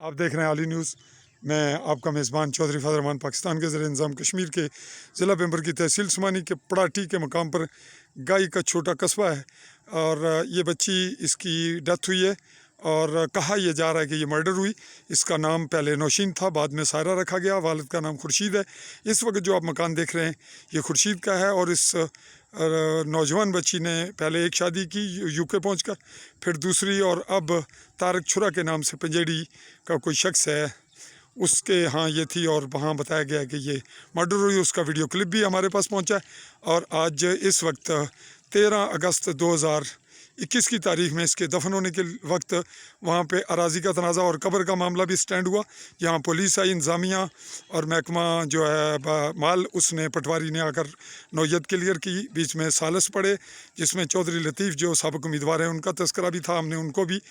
आप देख रहे हैं आली न्यूज़। मैं आपका मेज़बान चौधरी फजल रहमान। पाकिस्तान के ज़ेर इंतज़ाम कश्मीर के ज़िला बेंबर की तहसील स्मानी के पड़ाटी के मकाम पर गाय का छोटा कस्बा है और ये बच्ची इसकी डेथ हुई है और कहा यह जा रहा है कि ये मर्डर हुई। इसका नाम पहले नौशीन था, बाद में सायरा रखा गया। वालिद का नाम खुर्शीद है। इस वक्त जो आप मकान देख रहे हैं ये खुर्शीद का है और इस नौजवान बच्ची ने पहले एक शादी की यूके पहुंचकर, फिर दूसरी, और अब तारक छुरा के नाम से पंजेड़ी का कोई शख्स है उसके यहाँ ये थी और वहाँ बताया गया कि ये मर्डर हुई। उसका वीडियो क्लिप भी हमारे पास पहुँचा है और आज इस वक्त 13 अगस्त 2021 की तारीख में इसके दफन होने के वक्त वहाँ पे अराज़ी का तनाज़ा और कब्र का मामला भी स्टैंड हुआ। यहाँ पुलिस आई, इंतज़ामिया और महकमा जो है माल, उसने पटवारी ने आकर नौयत क्लियर की। बीच में सालस पड़े जिसमें चौधरी लतीफ़ जो साबिक़ उम्मीदवार हैं उनका तस्करा भी था। हमने उनको भी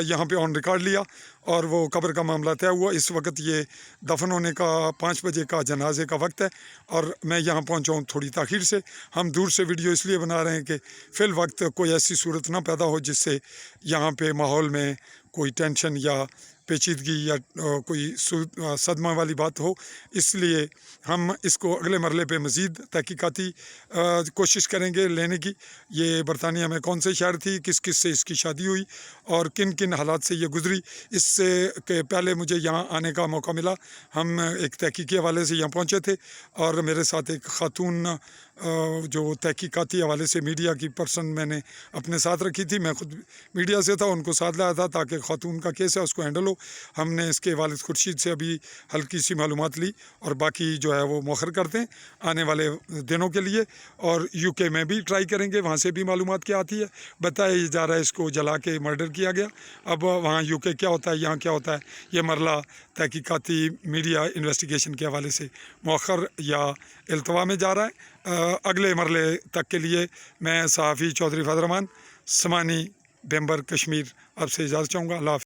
यहाँ पे ऑन रिकॉर्ड लिया और वो कब्र का मामला तय हुआ। इस वक्त ये दफन होने का 5 बजे का जनाजे का वक्त है और मैं यहाँ पहुँचा हूँ थोड़ी ताख़ीर से। हम दूर से वीडियो इसलिए बना रहे हैं कि फ़िल वक्त कोई ऐसी सूरत ना पैदा हो जिससे यहाँ पे माहौल में कोई टेंशन या पेचीदगी या कोई सदमा वाली बात हो। इसलिए हम इसको अगले मरले पे मज़ीद तहकीकाती कोशिश करेंगे लेने की। ये बरतानिया में कौन से शहर थी, किस किस से इसकी शादी हुई और किन किन हालात से ये गुज़री, इससे के पहले मुझे यहाँ आने का मौका मिला। हम एक तहकीकी हवाले से यहाँ पहुँचे थे और मेरे साथ एक ख़ातून जो तहकीकाती हवाले से मीडिया की पर्सन मैंने अपने साथ रखी थी। मैं ख़ुद मीडिया से था, उनको साथ लाया था ताकि ख़ातून का केस है उसको हैंडल हो। हमने इसके वालिद खुर्शीद से अभी हल्की सी मालूमात ली और बाकी जो है वो मौखर करते हैं आने वाले दिनों के लिए। और यूके में भी ट्राई करेंगे, वहाँ से भी मालूमात क्या आती है। बताया जा रहा है इसको जला के मर्डर किया गया। अब वहाँ यूके क्या होता है, यहाँ क्या होता है, ये मरला तहकीकाती मीडिया इन्वेस्टिगेशन के हवाले से मौखर या इल्तवा में जा रहा है। अगले मरले तक के लिए मैं सहाफ़ी चौधरी फजल रहमान, समानी बेंबर कश्मीर, आपसे इजाज़त चाहूँगा। अल्लाह हाफ़िज़।